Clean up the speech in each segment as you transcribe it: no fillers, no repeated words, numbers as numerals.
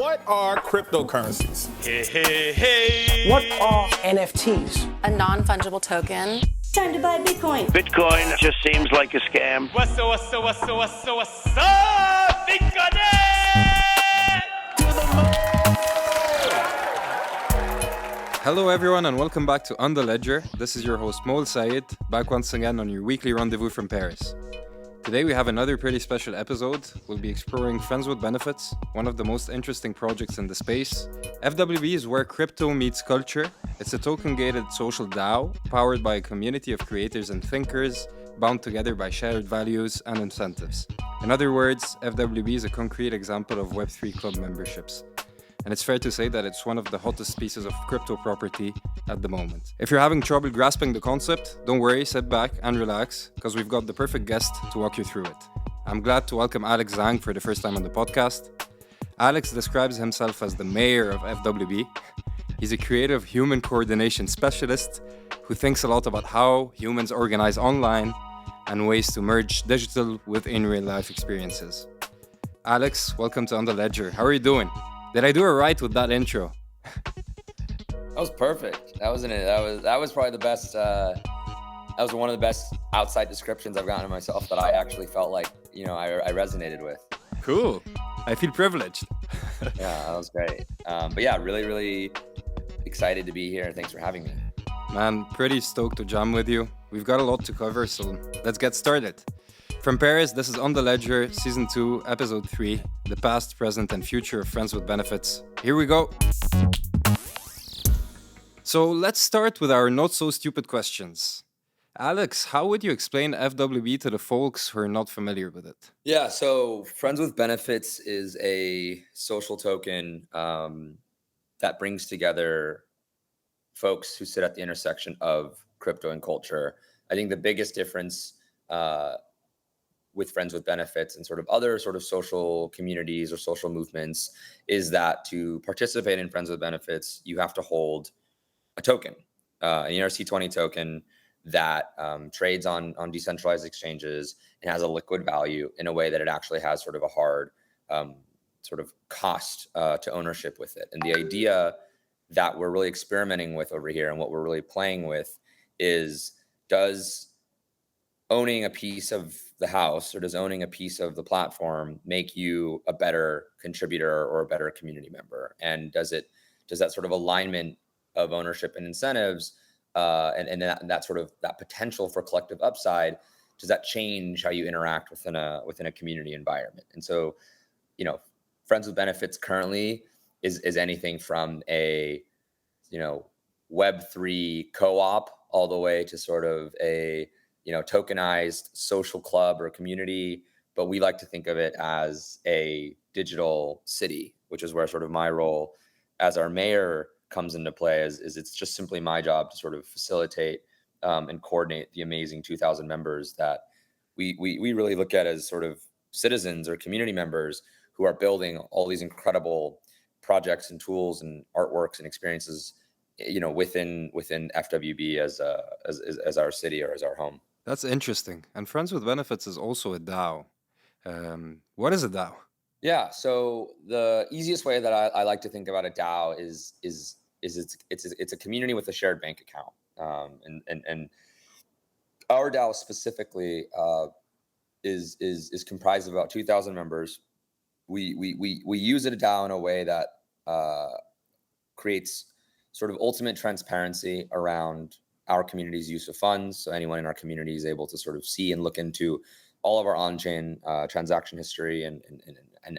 What are cryptocurrencies? Hey, hey, hey. What are NFTs? A non-fungible token. Time to buy Bitcoin. Bitcoin just seems like a scam. What's up? Bitcoin! Hello everyone and welcome back to On The Ledger. This is your host Mol Sayed, back once again on your weekly rendezvous from Paris. Today we have another pretty special episode. We'll be exploring Friends with Benefits, one of the most interesting projects in the space. FWB is where crypto meets culture. It's a token-gated social DAO powered by a community of creators and thinkers bound together by shared values and incentives. In other words, FWB is a concrete example of Web3 club memberships. And it's fair to say that it's one of the hottest pieces of crypto property at the moment. If you're having trouble grasping the concept, don't worry, sit back and relax, because we've got the perfect guest to walk you through it. I'm glad to welcome Alex Zhang for the first time on the podcast. Alex describes himself as the mayor of FWB. He's a creative human coordination specialist who thinks a lot about how humans organize online and ways to merge digital with in-real-life experiences. Alex, welcome to On The Ledger. How are you doing? Did I do it right with that intro? That was perfect. That was probably the best. That was one of the best outside descriptions I've gotten of myself that I actually felt like, I resonated with. Cool. I feel privileged. Yeah, that was great. But yeah, really, really excited to be here. Thanks for having me. Man, pretty stoked to jam with you. We've got a lot to cover, so let's get started. From Paris, this is On The Ledger, Season 2, Episode 3, the past, present, and future of Friends with Benefits. Here we go. So let's start with our not-so-stupid questions. Alex, how would you explain FWB to the folks who are not familiar with it? Yeah, so Friends with Benefits is a social token that brings together folks who sit at the intersection of crypto and culture. I think the biggest difference with Friends with Benefits and sort of other sort of social communities or social movements is that to participate in Friends with Benefits, you have to hold a token, an ERC20 token that trades on decentralized exchanges and has a liquid value in a way that it actually has sort of a hard sort of cost to ownership with it. And the idea that we're really experimenting with over here and what we're really playing with is, does owning a piece of the house or does owning a piece of the platform make you a better contributor or a better community member? And does that sort of alignment of ownership and incentives and that sort of that potential for collective upside, does that change how you interact within a community environment? And so, Friends with Benefits currently is anything from a Web3 co-op all the way to sort of a tokenized social club or community, but we like to think of it as a digital city, which is where sort of my role as our mayor comes into play. Is it's just simply my job to sort of facilitate and coordinate the amazing 2,000 members that we really look at as sort of citizens or community members who are building all these incredible projects and tools and artworks and experiences, within FWB as our city or as our home. That's interesting. And Friends with Benefits is also a DAO. What is a DAO? Yeah, so the easiest way that I like to think about a DAO is it's a community with a shared bank account. And our DAO specifically is comprised of about 2,000 members. We use a DAO in a way that creates sort of ultimate transparency around our community's use of funds. So anyone in our community is able to sort of see and look into all of our on-chain transaction history and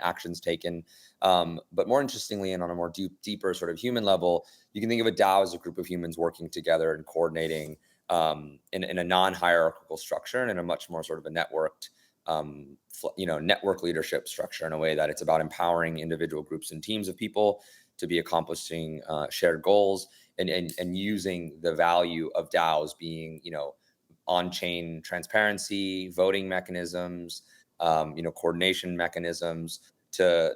actions taken. But more interestingly, and on a more deeper sort of human level, you can think of a DAO as a group of humans working together and coordinating in a non-hierarchical structure and in a much more sort of a networked, network leadership structure, in a way that it's about empowering individual groups and teams of people to be accomplishing shared goals and using the value of DAOs being, on-chain transparency, voting mechanisms, coordination mechanisms to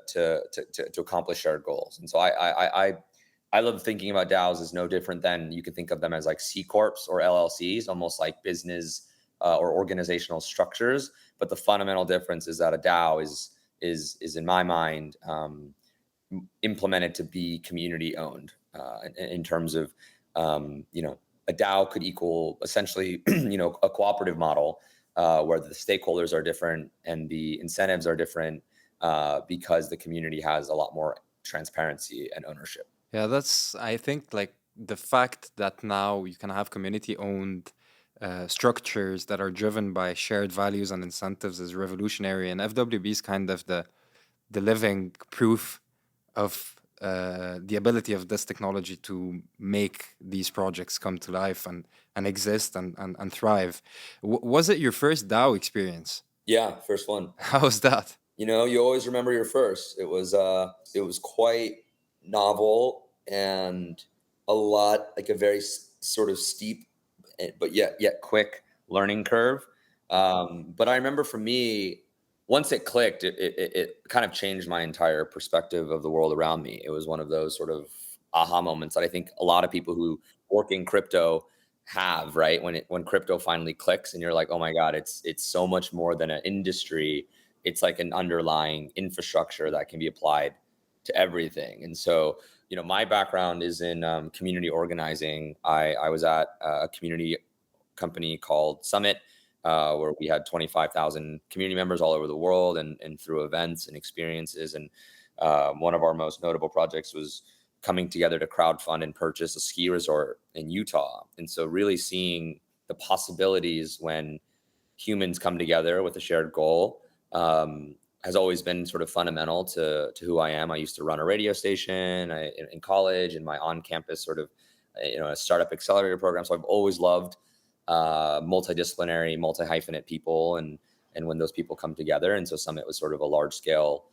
accomplish shared goals. And so I love thinking about DAOs as no different than, you can think of them as like C Corps or LLCs, almost like business or organizational structures. But the fundamental difference is that a DAO is in my mind, implemented to be community owned in terms of, a DAO could equal essentially, a cooperative model where the stakeholders are different and the incentives are different because the community has a lot more transparency and ownership. Yeah, I think, like, the fact that now you can have community owned structures that are driven by shared values and incentives is revolutionary. And FWB is kind of the living proof of the ability of this technology to make these projects come to life and exist and thrive. Was it your first DAO experience? Yeah, first one. How was that? You always remember your first. It was quite novel and a very sort of steep, but yet quick learning curve. But I remember for me, once it clicked, it kind of changed my entire perspective of the world around me. It was one of those sort of aha moments that I think a lot of people who work in crypto have, right? When crypto finally clicks and you're like, oh my God, it's so much more than an industry. It's like an underlying infrastructure that can be applied to everything. And so, my background is in community organizing. I was at a community company called Summit, where we had 25,000 community members all over the world, and through events and experiences. And one of our most notable projects was coming together to crowdfund and purchase a ski resort in Utah. And so really seeing the possibilities when humans come together with a shared goal has always been sort of fundamental to who I am. I used to run a radio station in college, and my on-campus sort of, a startup accelerator program. So I've always loved multidisciplinary, multi-hyphenate people, and when those people come together. And so Summit was sort of a large-scale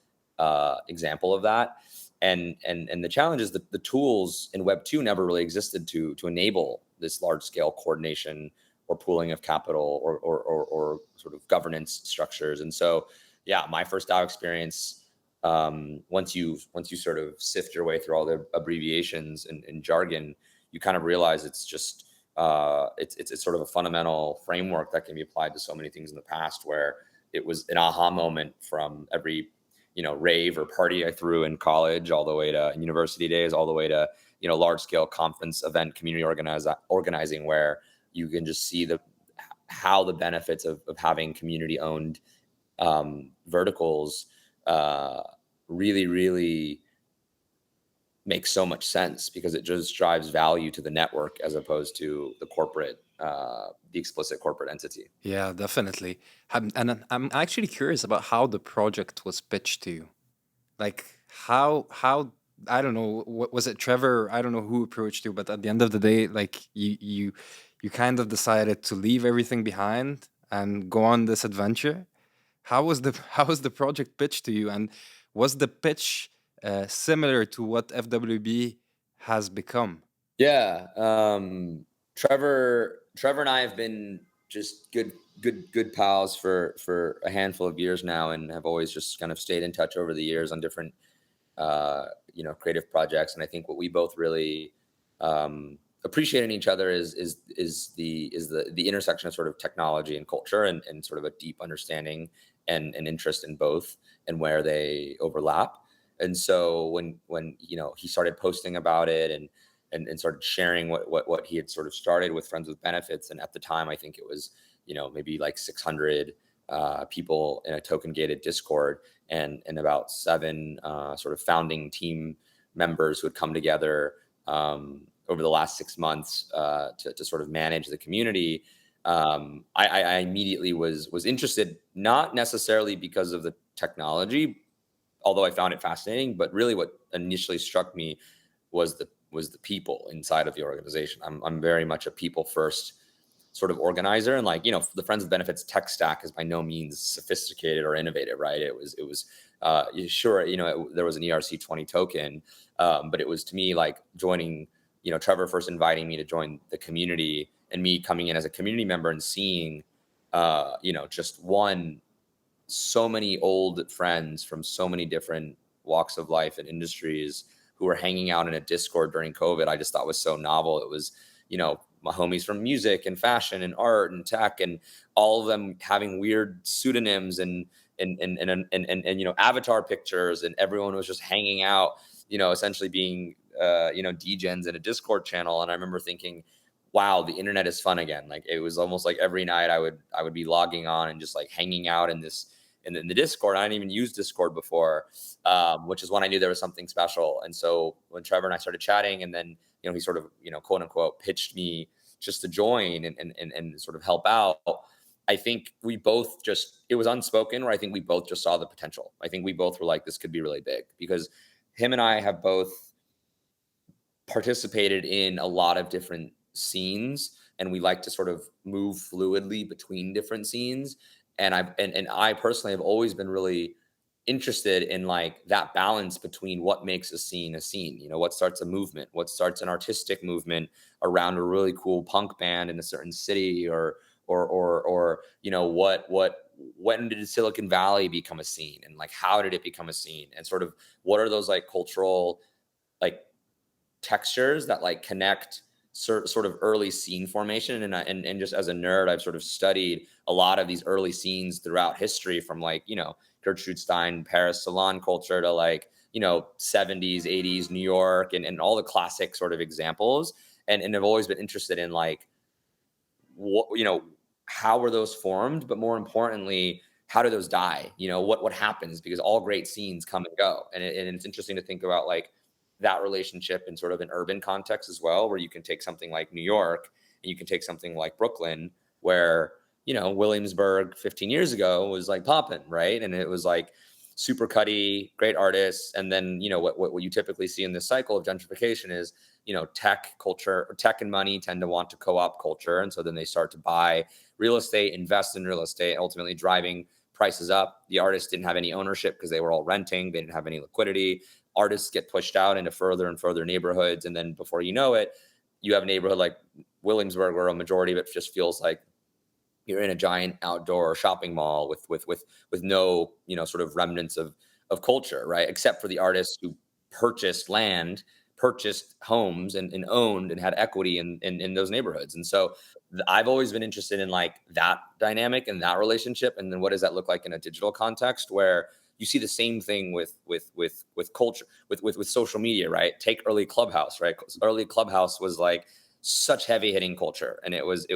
example of that. And the challenge is that the tools in Web 2 never really existed to enable this large-scale coordination or pooling of capital or sort of governance structures. And so, yeah, my first DAO experience, once you sort of sift your way through all the abbreviations and jargon, you kind of realize it's just it's sort of a fundamental framework that can be applied to so many things in the past, where it was an aha moment from every rave or party I threw in college, all the way to university days, all the way to large scale conference event community organizing, where you can just see how the benefits of having community owned verticals really makes so much sense, because it just drives value to the network as opposed to the explicit corporate entity. Yeah, definitely. And I'm actually curious about how the project was pitched to you. Like, how I don't know, what was it, Trevor? I don't know who approached you, but at the end of the day, like, you kind of decided to leave everything behind and go on this adventure. How was the project pitched to you, and was the pitch similar to what FWB has become? Yeah, Trevor and I have been just good pals for a handful of years now, and have always just kind of stayed in touch over the years on different creative projects. And I think what we both really appreciate in each other is the intersection of sort of technology and culture, and sort of a deep understanding and interest in both, and where they overlap. And so when he started posting about it and started sharing what he had sort of started with Friends with Benefits, and at the time I think it was maybe like 600 people in a token gated Discord, and about 7 sort of founding team members who had come together over the last 6 months to sort of manage the community. I immediately was interested, not necessarily because of the technology, although I found it fascinating, but really what initially struck me was the people inside of the organization. I'm very much a people first sort of organizer, and the Friends with Benefits tech stack is by no means sophisticated or innovative, right? It was sure, there was an ERC20 token, but it was, to me, like joining, Trevor first inviting me to join the community, and me coming in as a community member and seeing, just so many old friends from so many different walks of life and industries who were hanging out in a Discord during COVID. I just thought was so novel. It was, my homies from music and fashion and art and tech, and all of them having weird pseudonyms and avatar pictures, and everyone was just hanging out, essentially being degens in a Discord channel. And I remember thinking, wow, the internet is fun again. Like, it was almost like every night I would be logging on and just like hanging out in the Discord. I didn't even use Discord before, which is when I knew there was something special. And so when Trevor and I started chatting, and then, he sort of, quote unquote, pitched me just to join and sort of help out, I think we both it was unspoken, where I think we both just saw the potential. I think we both were like, this could be really big, because him and I have both participated in a lot of different scenes, and we like to sort of move fluidly between different scenes. And I personally have always been really interested in like that balance between what makes a scene, what starts a movement, what starts an artistic movement around a really cool punk band in a certain city, or when did Silicon Valley become a scene, and like how did it become a scene, and sort of what are those like cultural like textures that like connect sort of early scene formation. And just as a nerd, I've sort of studied a lot of these early scenes throughout history, from like, Gertrude Stein, Paris salon culture, to like, 70s, 80s, New York, and all the classic sort of examples. And I've always been interested in like, what, how were those formed? But more importantly, how do those die? What happens? Because all great scenes come and go. And it's interesting to think about like that relationship in sort of an urban context as well, where you can take something like New York and you can take something like Brooklyn, where, Williamsburg 15 years ago was like popping, right? And it was like super cutty, great artists. And then, what you typically see in this cycle of gentrification is, tech culture, or tech and money tend to want to co-op culture. And so then they start to buy real estate, invest in real estate, ultimately driving prices up. The artists didn't have any ownership because they were all renting. They didn't have any liquidity. Artists get pushed out into further and further neighborhoods. And then before you know it, you have a neighborhood like Williamsburg, where a majority of it just feels like you're in a giant outdoor shopping mall with no, sort of remnants of culture, right? Except for the artists who purchased land, purchased homes, and owned and had equity in those neighborhoods. And so I've always been interested in like that dynamic and that relationship. And then what does that look like in a digital context, where you see the same thing with culture, with social media, right? Take early Clubhouse, right? Early Clubhouse was like such heavy hitting culture, and it was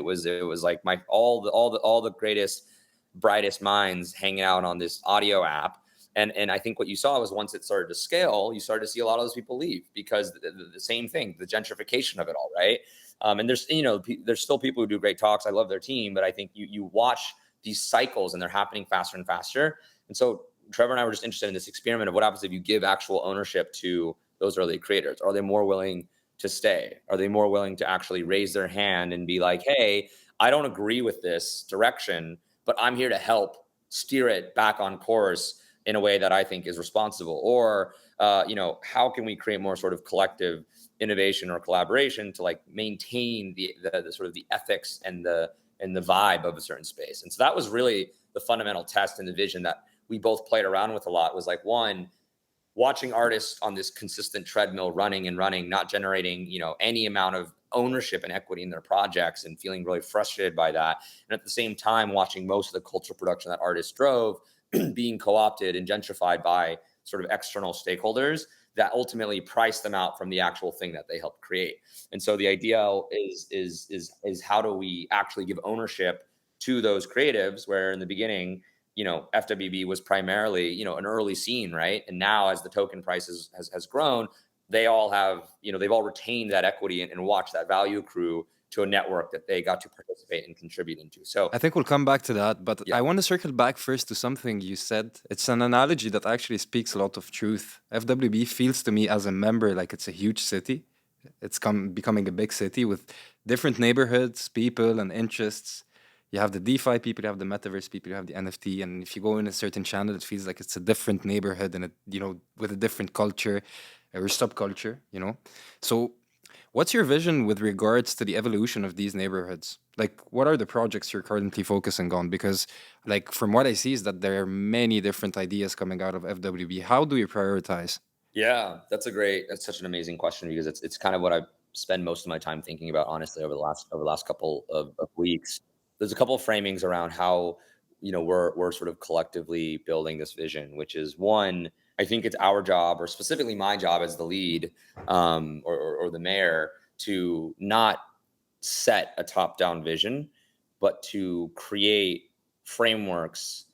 like all the greatest, brightest minds hanging out on this audio app. And I think what you saw was, once it started to scale, you started to see a lot of those people leave, because the same thing, the gentrification of it all, right? And there's still people who do great talks. I love their team, but I think you watch these cycles and they're happening faster and faster. And so Trevor and I were just interested in this experiment of what happens if you give actual ownership to those early creators. Are they more willing to stay? Are they more willing to actually raise their hand and be like, hey, I don't agree with this direction, but I'm here to help steer it back on course in a way that I think is responsible? Or, how can we create more sort of collective innovation or collaboration to like maintain the sort of the ethics and the vibe of a certain space? And so that was really the fundamental test and the vision that we both played around with a lot. Was like, one, watching artists on this consistent treadmill running, not generating, any amount of ownership and equity in their projects, and feeling really frustrated by that. And at the same time, watching most of the cultural production that artists drove being co-opted and gentrified by sort of external stakeholders that ultimately price them out from the actual thing that they helped create. And so the idea is how do we actually give ownership to those creatives, where in the beginning, FWB was primarily, an early scene, right? And now as the token price has grown, they all have, they've all retained that equity and watched that value accrue to a network that they got to participate and contribute into. So I think we'll come back to that, but Yeah. I want to circle back first to something you said. It's an analogy that actually speaks a lot of truth. FWB feels to me as a member like it's a huge city. It's becoming a big city with different neighborhoods, people, and interests. You have the DeFi people, you have the metaverse people, you have the NFT, and if you go in a certain channel, it feels like it's a different neighborhood and with a different culture or subculture. So what's your vision with regards to the evolution of these neighborhoods? Like, what are the projects you're currently focusing on? Because, like, from what I see is that there are many different ideas coming out of FWB. How do you prioritize? Yeah, that's such an amazing question, because it's kind of what I spend most of my time thinking about, honestly, over the last couple of weeks. There's a couple of framings around how we're sort of collectively building this vision, which is one, I think it's our job, or specifically my job as the lead, or the mayor, to not set a top-down vision, but to create frameworks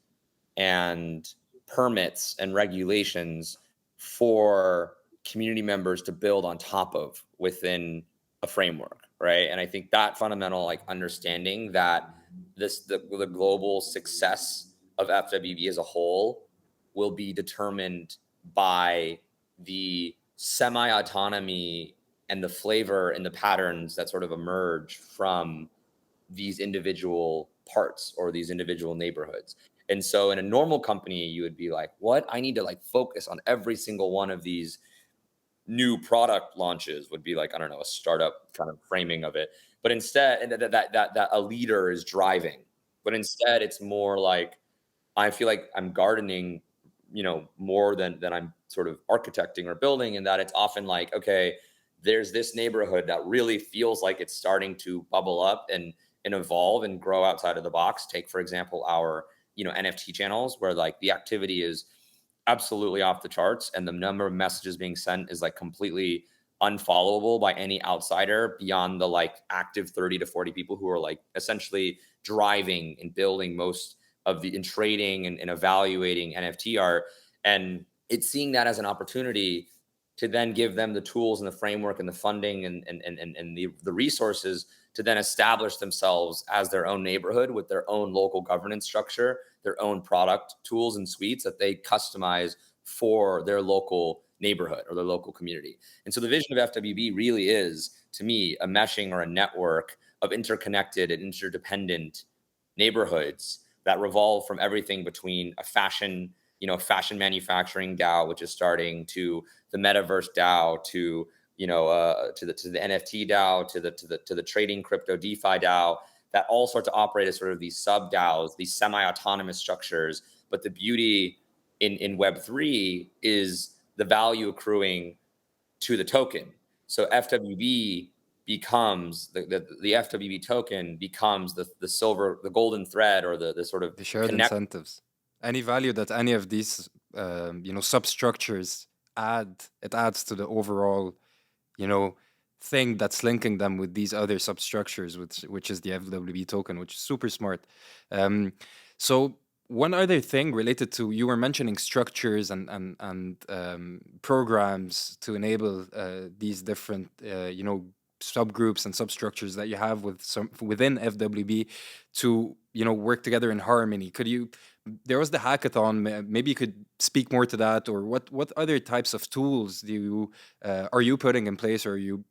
and permits and regulations for community members to build on top of within a framework, right? And I think that fundamental understanding that the global success of FWB as a whole will be determined by the semi-autonomy and the flavor and the patterns that sort of emerge from these individual parts or these individual neighborhoods. And so in a normal company, you would be like, what? I need to focus on every single one of these new product launches, would be I don't know, a startup kind of framing of it. But instead, that a leader is driving. But instead, it's more I feel like I'm gardening, more than I'm sort of architecting or building, and that it's often okay, there's this neighborhood that really feels like it's starting to bubble up and evolve and grow outside of the box. Take, for example, our NFT channels, where the activity is absolutely off the charts, and the number of messages being sent is completely unfollowable by any outsider beyond the active 30 to 40 people who are essentially driving and building most of the in trading and evaluating NFT art. And it's seeing that as an opportunity to then give them the tools and the framework and the funding and the resources to then establish themselves as their own neighborhood with their own local governance structure, their own product tools and suites that they customize for their local neighborhood or their local community. And so the vision of FWB really is, to me, a meshing or a network of interconnected and interdependent neighborhoods that revolve from everything between a fashion manufacturing DAO, which is starting, to the metaverse DAO, to to the NFT DAO, to the trading crypto DeFi DAO, that all start to operate as sort of these sub DAOs, these semi-autonomous structures. But the beauty in Web3 is the value accruing to the token. So FWB becomes the FWB token becomes the golden thread, or the sort of The shared incentives. Any value that any of these substructures adds to the overall thing that's linking them with these other substructures, which is the FWB token, which is super smart. So one other thing related to, you were mentioning structures and programs to enable these different subgroups and substructures that you have within FWB to work together in harmony. There was the hackathon. Maybe you could speak more to that, or what other types of tools are you putting in place, or are you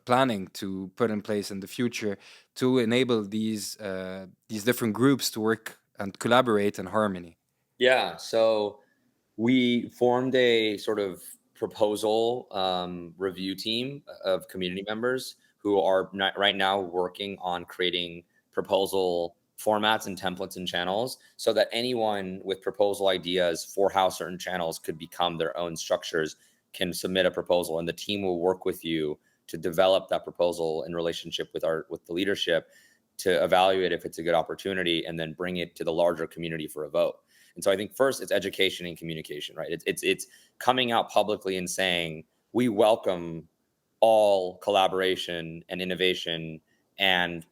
planning to put in place in the future to enable these different groups to work and collaborate in harmony? Yeah, so we formed a sort of proposal review team of community members who are right now working on creating proposal formats and templates and channels, so that anyone with proposal ideas for how certain channels could become their own structures can submit a proposal, and the team will work with you to develop that proposal in relationship with the leadership to evaluate if it's a good opportunity, and then bring it to the larger community for a vote. And so I think first it's education and communication, right? It's coming out publicly and saying, we welcome all collaboration and innovation and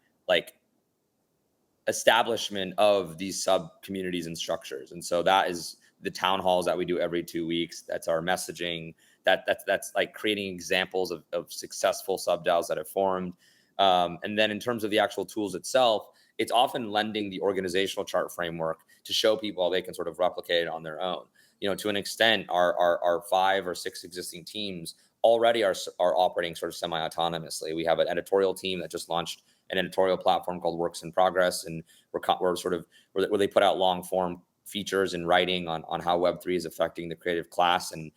establishment of these sub communities and structures. And so that is the town halls that we do every 2 weeks. That's our messaging. That's creating examples of successful sub DAOs that have formed. And then in terms of the actual tools itself, it's often lending the organizational chart framework to show people how they can sort of replicate it on their own. To an extent, our 5 or 6 existing teams already are operating sort of semi-autonomously. We have an editorial team that just launched an editorial platform called Works in Progress, and we're sort of where they put out long form features and writing on how Web3 is affecting the creative class and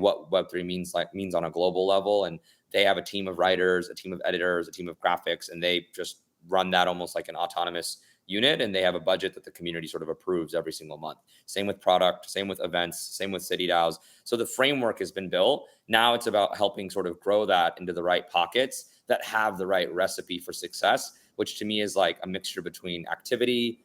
what Web3 means on a global level. And they have a team of writers, a team of editors, a team of graphics, and they just run that almost like an autonomous unit. And they have a budget that the community sort of approves every single month. Same with product, same with events, same with city DAOs. So the framework has been built. Now it's about helping sort of grow that into the right pockets that have the right recipe for success, which to me is like a mixture between activity,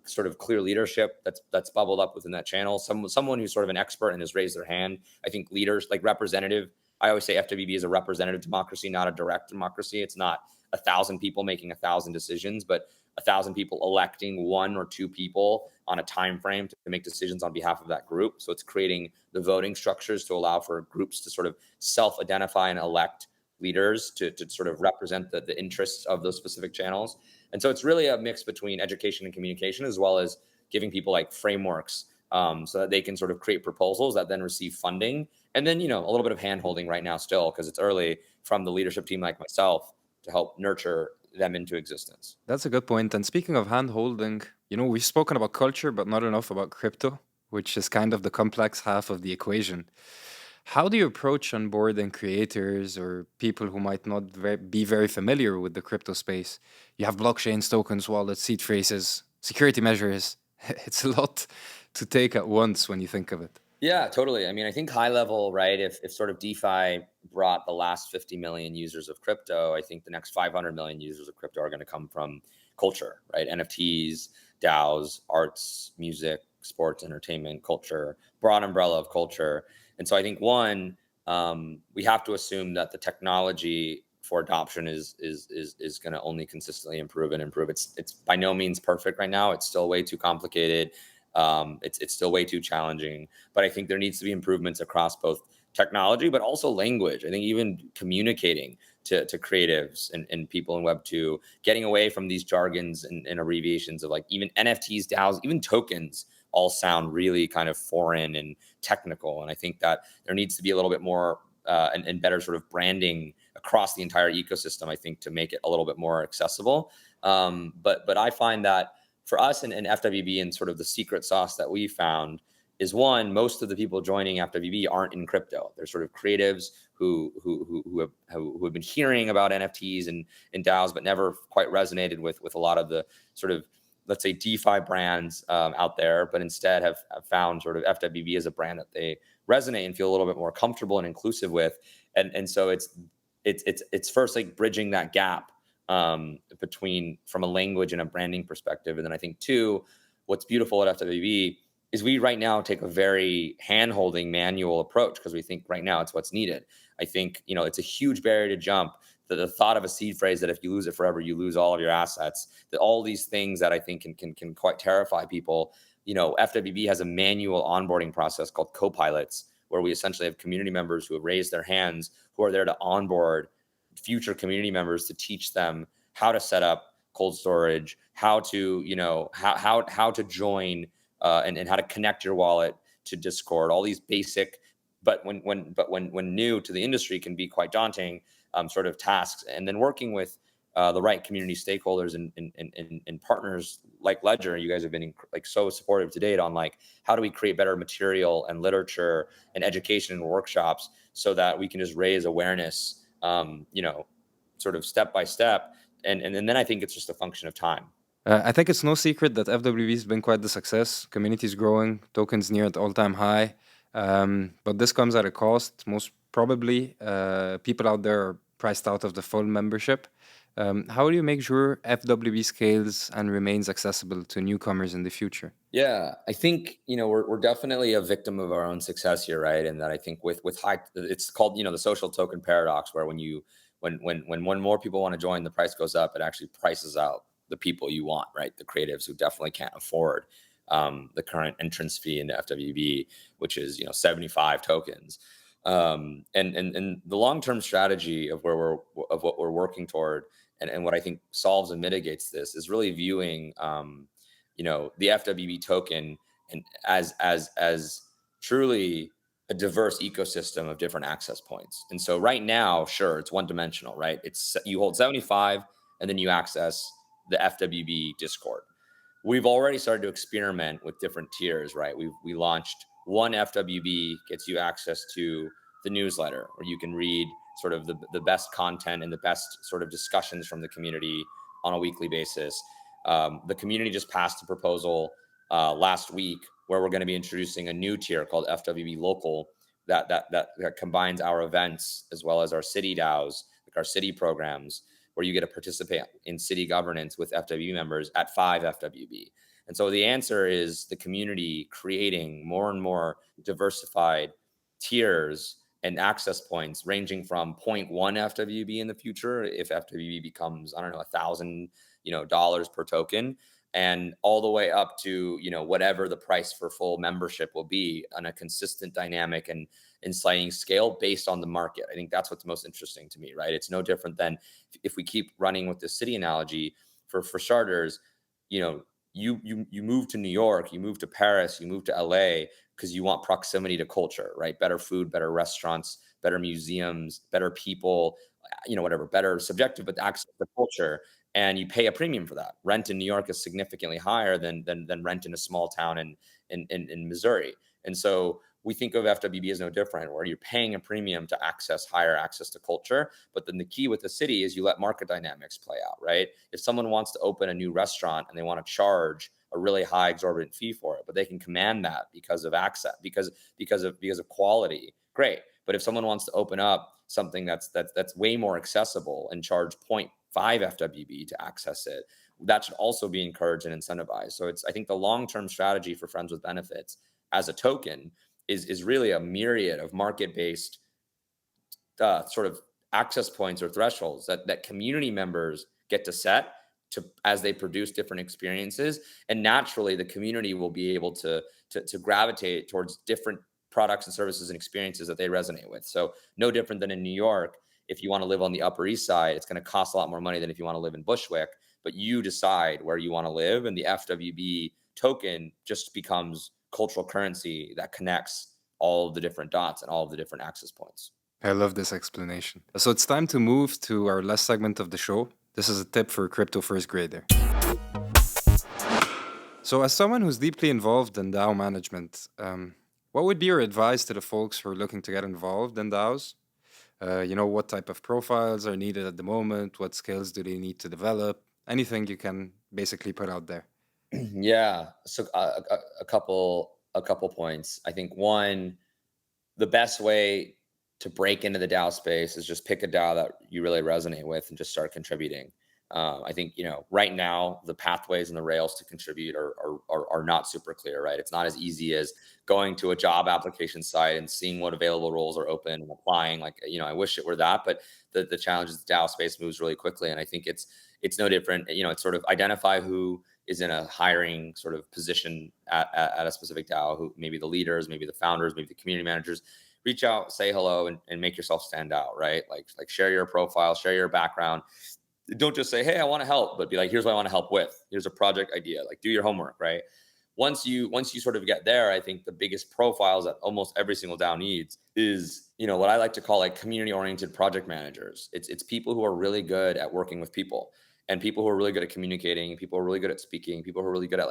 sort of clear leadership that's bubbled up within that channel. Someone who's sort of an expert and has raised their hand. I think leaders like representative. I always say FWB is a representative democracy, not a direct democracy. It's not 1,000 people making 1,000 decisions, but 1,000 people electing 1 or 2 people on a time frame to make decisions on behalf of that group. So it's creating the voting structures to allow for groups to sort of self-identify and elect leaders to sort of represent the interests of those specific channels. And so it's really a mix between education and communication, as well as giving people like frameworks so that they can sort of create proposals that then receive funding. And then, a little bit of hand-holding right now still, because it's early, from the leadership team like myself to help nurture them into existence. That's a good point. And speaking of hand-holding, we've spoken about culture, but not enough about crypto, which is kind of the complex half of the equation. How do you approach onboarding creators or people who might not be very familiar with the crypto space? You have blockchains, tokens, wallets, seed phrases, security measures. It's a lot to take at once when you think of it. Yeah, totally. I mean, I think high level, right? If sort of DeFi brought the last 50 million users of crypto, I think the next 500 million users of crypto are going to come from culture, right? NFTs, DAOs, arts, music, sports, entertainment, culture, broad umbrella of culture. And so I think one, we have to assume that the technology for adoption is going to only consistently improve and improve. It's by no means perfect right now. It's still way too complicated. It's still way too challenging. But I think there needs to be improvements across both technology, but also language. I think even communicating to creatives and people in Web2, getting away from these jargons and abbreviations of like even NFTs, DAOs, even tokens all sound really kind of foreign and technical. And I think that there needs to be a little bit more and better sort of branding across the entire ecosystem, I think, to make it a little bit more accessible. But I find that for us and FWB and sort of the secret sauce that we found is one, most of the people joining FWB aren't in crypto. They're sort of creatives who have been hearing about NFTs and DAOs, but never quite resonated with a lot of the sort of, let's say, DeFi brands out there, but instead have found sort of FWB as a brand that they resonate and feel a little bit more comfortable and inclusive with. And so it's first like bridging that gap between from a language and a branding perspective. And then I think two, what's beautiful at FWB is we right now take a very hand-holding manual approach because we think right now it's what's needed. I think, it's a huge barrier to jump. The thought of a seed phrase that if you lose it forever, you lose all of your assets, that all these things that I think can quite terrify people. FWB has a manual onboarding process called co-pilots, where we essentially have community members who have raised their hands, who are there to onboard future community members to teach them how to set up cold storage, how to, how to join and how to connect your wallet to Discord, all these basic, but when new to the industry can be quite daunting sort of tasks. And then working with the right community stakeholders and partners like Ledger, you guys have been like so supportive to date on like, how do we create better material and literature and education and workshops so that we can just raise awareness, sort of step by step. And then I think it's just a function of time. I think it's no secret that FWB has been quite the success. Community is growing, tokens near at all-time high. But this comes at a cost. Most probably, people out there are priced out of the full membership. How do you make sure FWB scales and remains accessible to newcomers in the future? Yeah, I think, we're definitely a victim of our own success here, right? And that I think with high, it's called, the social token paradox, where when more people want to join, the price goes up. It actually prices out the people you want, right? The creatives who definitely can't afford the current entrance fee into FWB, which is 75 tokens. And the long-term strategy of what we're working toward, and what I think solves and mitigates this is really viewing the FWB token and as truly a diverse ecosystem of different access points. And so right now, sure, it's one-dimensional, right? It's you hold 75 and then you access the FWB Discord. We've already started to experiment with different tiers, right? We launched one FWB gets you access to the newsletter, where you can read sort of the best content and the best sort of discussions from the community on a weekly basis. The community just passed a proposal last week where we're going to be introducing a new tier called FWB Local that combines our events as well as our city DAOs, like our city programs, where you get to participate in city governance with FWB members at 5 FWB. And so the answer is the community creating more and more diversified tiers and access points ranging from 0.1 FWB in the future, if FWB becomes, I don't know, $1,000, per token, and all the way up to, whatever the price for full membership will be on a consistent dynamic and sliding scale based on the market. I think that's what's most interesting to me, right? It's no different than if we keep running with the city analogy for starters, you move to New York, you move to Paris, you move to LA because you want proximity to culture, right? Better food, better restaurants, better museums, better people, whatever, better subjective, but access to culture. And you pay a premium for that. Rent in New York is significantly higher than rent in a small town in Missouri. And so we think of FWB as no different, where you're paying a premium to higher access to culture. But then the key with the city is you let market dynamics play out, right? If someone wants to open a new restaurant and they want to charge a really high exorbitant fee for it, but they can command that because of access, because of quality, great. But if someone wants to open up something that's way more accessible and charge 0.5 FWB to access it, that should also be encouraged and incentivized. So I think the long-term strategy for Friends with Benefits as a token is really a myriad of market-based sort of access points or thresholds that community members get to set as they produce different experiences. And naturally, the community will be able to gravitate towards different products and services and experiences that they resonate with. So no different than in New York. If you want to live on the Upper East Side, it's going to cost a lot more money than if you want to live in Bushwick, but you decide where you want to live. And the FWB token just becomes cultural currency that connects all of the different dots and all of the different access points. I love this explanation. So it's time to move to our last segment of the show. This is a tip for a crypto first grader. So as someone who's deeply involved in DAO management, what would be your advice to the folks who are looking to get involved in DAOs? What type of profiles are needed at the moment? What skills do they need to develop? Anything you can basically put out there. Yeah. So a couple points. I think one, the best way to break into the DAO space is just pick a DAO that you really resonate with and just start contributing. I think, right now the pathways and the rails to contribute are not super clear, right? It's not as easy as going to a job application site and seeing what available roles are open and applying. Like, I wish it were that, but the challenge is the DAO space moves really quickly. And I think it's no different. It's sort of identify who is in a hiring sort of position at a specific DAO, who maybe the leaders, maybe the founders, maybe the community managers. Reach out, say hello, and make yourself stand out, right? Like share your profile, share your background. Don't just say, hey, I want to help, but be like, here's what I want to help with. Here's a project idea. Like, do your homework, right? Once you sort of get there, I think the biggest profiles that almost every single DAO needs is, what I like to call like community-oriented project managers. It's people who are really good at working with people, and people who are really good at communicating, people who are really good at speaking, people who are really good at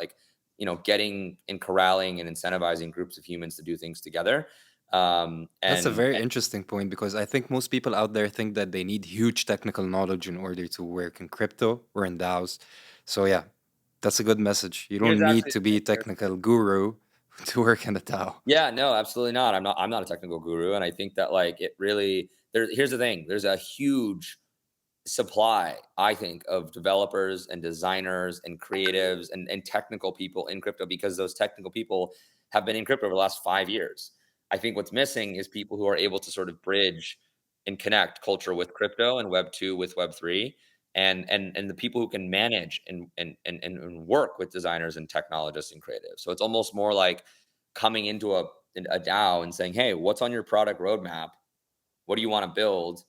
getting and corralling and incentivizing groups of humans to do things together. That's a very interesting point, because I think most people out there think that they need huge technical knowledge in order to work in crypto or in DAOs. So yeah, that's a good message. You don't need to be a technical guru to work in a DAO. Yeah, no, absolutely not. I'm not a technical guru. And I think that here's the thing. There's a huge supply, I think, of developers and designers and creatives and technical people in crypto, because those technical people have been in crypto over the last 5 years. I think what's missing is people who are able to sort of bridge and connect culture with crypto and Web 2 with Web 3, and the people who can manage and work with designers and technologists and creatives. So it's almost more like coming into a DAO and saying, hey, what's on your product roadmap? What do you want to build?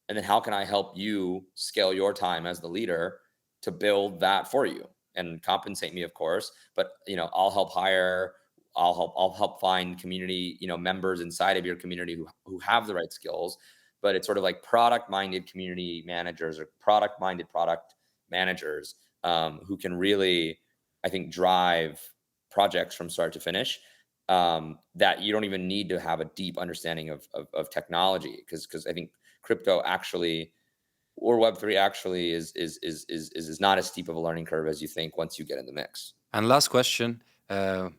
And then how can I help you scale your time as the leader to build that for you, and compensate me, of course, but I'll help hire. I'll help find community, members inside of your community who have the right skills. But it's sort of like product-minded community managers or product-minded product managers who can really, I think, drive projects from start to finish. That you don't even need to have a deep understanding of technology, because I think crypto actually, or Web3 actually, is not as steep of a learning curve as you think once you get in the mix. And last question.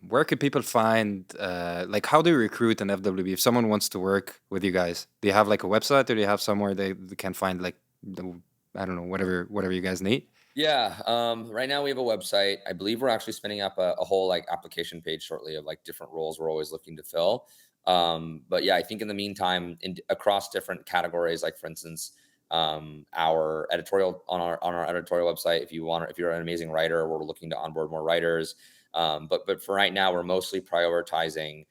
Where could people find, how do you recruit an FWB if someone wants to work with you guys? Do you have like a website, or do you have somewhere they can find I don't know, whatever you guys need? Yeah. Right now we have a website. I believe we're actually spinning up a whole like application page shortly of like different roles we're always looking to fill. But yeah, I think in the meantime, across different categories, like for instance, our editorial on our editorial website, if you're an amazing writer, we're looking to onboard more writers. But for right now, we're mostly prioritizing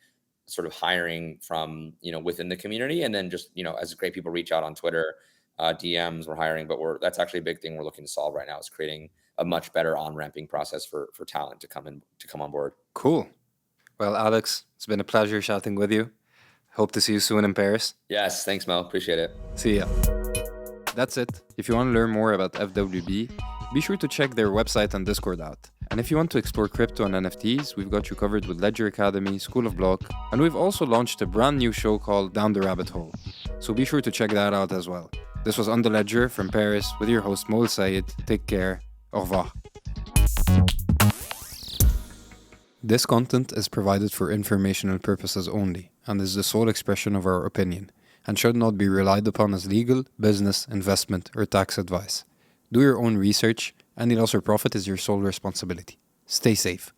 sort of hiring from, within the community. And then just, as great people reach out on Twitter, DMs, we're hiring, but that's actually a big thing we're looking to solve right now, is creating a much better on-ramping process for talent to come on board. Cool. Well, Alex, it's been a pleasure chatting with you. Hope to see you soon in Paris. Yes. Thanks, Mel. Appreciate it. See ya. That's it. If you want to learn more about FWB, be sure to check their website and Discord out. And if you want to explore crypto and NFTs, we've got you covered with Ledger Academy, School of Block, and we've also launched a brand new show called Down the Rabbit Hole. So be sure to check that out as well. This was On the Ledger from Paris with your host Mol Sayed. Take care. Au revoir. This content is provided for informational purposes only and is the sole expression of our opinion and should not be relied upon as legal, business, investment, or tax advice. Do your own research. Any loss or profit is your sole responsibility. Stay safe.